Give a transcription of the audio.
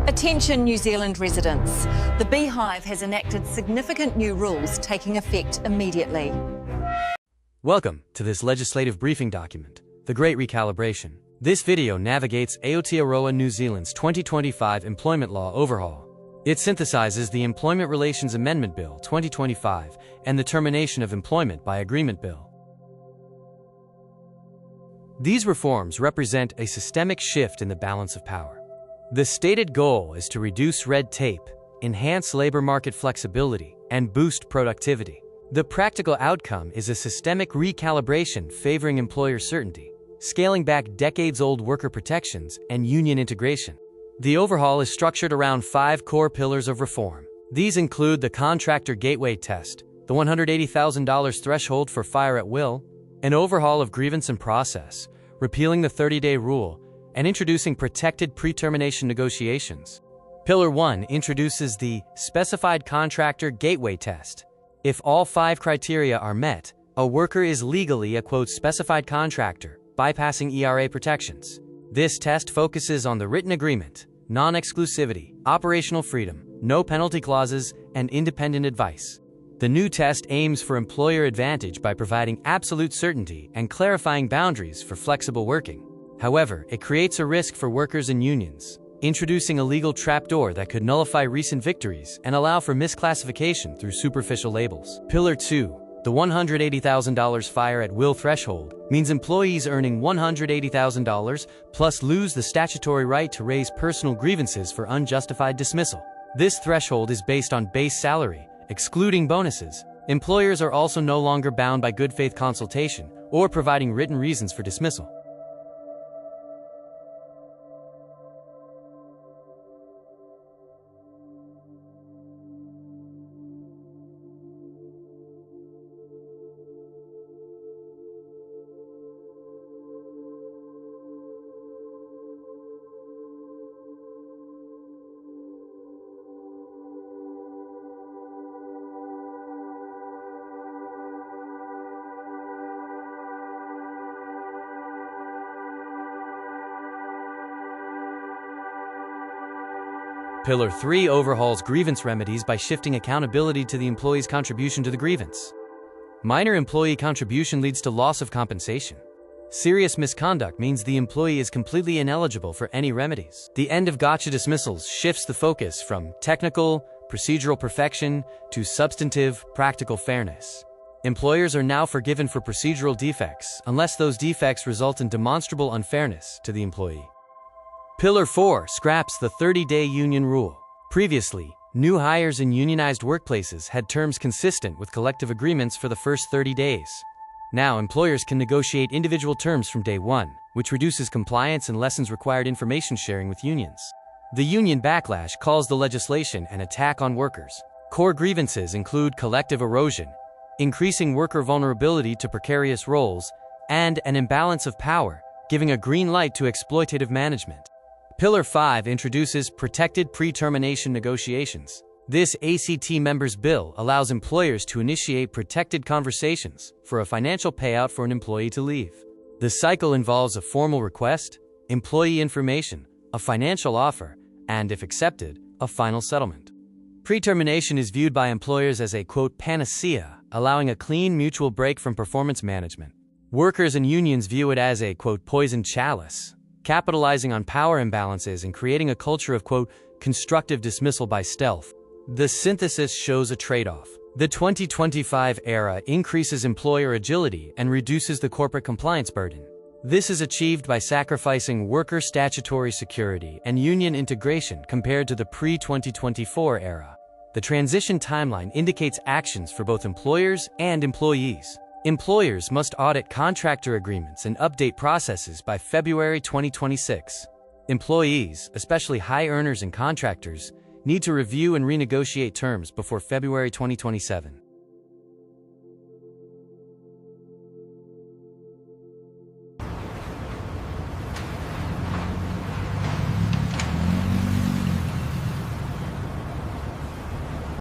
Attention New Zealand residents. The Beehive has enacted significant new rules taking effect immediately. Welcome to this legislative briefing document, the Great Recalibration. This video navigates Aotearoa, New Zealand's 2025 employment law overhaul. It synthesizes the Employment Relations Amendment Bill 2025 and the Termination of Employment by Agreement Bill. These reforms represent a systemic shift in the balance of power. The stated goal is to reduce red tape, enhance labor market flexibility, and boost productivity. The practical outcome is a systemic recalibration favoring employer certainty, scaling back decades-old worker protections and union integration. The overhaul is structured around 5 core pillars of reform. These include the Contractor Gateway Test, the $180,000 threshold for fire at will, an overhaul of grievance and process, repealing the 30-day rule, and introducing protected pre-termination negotiations. Pillar 1 introduces the Specified Contractor Gateway Test. If all 5 criteria are met, a worker is legally a specified contractor, bypassing ERA protections. This test focuses on the written agreement, non-exclusivity, operational freedom, no penalty clauses, and independent advice. The new test aims for employer advantage by providing absolute certainty and clarifying boundaries for flexible working. However, it creates a risk for workers and unions, introducing a legal trapdoor that could nullify recent victories and allow for misclassification through superficial labels. Pillar 2, the $180,000 fire at will threshold, means employees earning $180,000 plus lose the statutory right to raise personal grievances for unjustified dismissal. This threshold is based on base salary, excluding bonuses. Employers are also no longer bound by good faith consultation or providing written reasons for dismissal. Pillar 3 overhauls grievance remedies by shifting accountability to the employee's contribution to the grievance. Minor employee contribution leads to loss of compensation. Serious misconduct means the employee is completely ineligible for any remedies. The End of Gotcha Dismissals shifts the focus from technical, procedural perfection to substantive, practical fairness. Employers are now forgiven for procedural defects unless those defects result in demonstrable unfairness to the employee. Pillar 4 scraps the 30-day union rule. Previously, new hires in unionized workplaces had terms consistent with collective agreements for the first 30 days. Now, employers can negotiate individual terms from day 1, which reduces compliance and lessens required information sharing with unions. The union Backlash calls the legislation an attack on workers. Core grievances include collective erosion, increasing worker vulnerability to precarious roles, and an imbalance of power, giving a green light to exploitative management. Pillar 5 introduces protected pre-termination negotiations. This ACT members' bill allows employers to initiate protected conversations for a financial payout for an employee to leave. The cycle involves a formal request, employee information, a financial offer, and, if accepted, a final settlement. Pre-termination is viewed by employers as a, panacea, allowing a clean mutual break from performance management. Workers and unions view it as a, poison chalice, capitalizing on power imbalances and creating a culture of, constructive dismissal by stealth. The synthesis shows a trade-off. The 2025 era increases employer agility and reduces the corporate compliance burden. This is achieved by sacrificing worker statutory security and union integration compared to the pre-2024 era. The transition timeline indicates actions for both employers and employees. Employers must audit contractor agreements and update processes by February 2026. Employees, especially high earners and contractors, need to review and renegotiate terms before February 2027.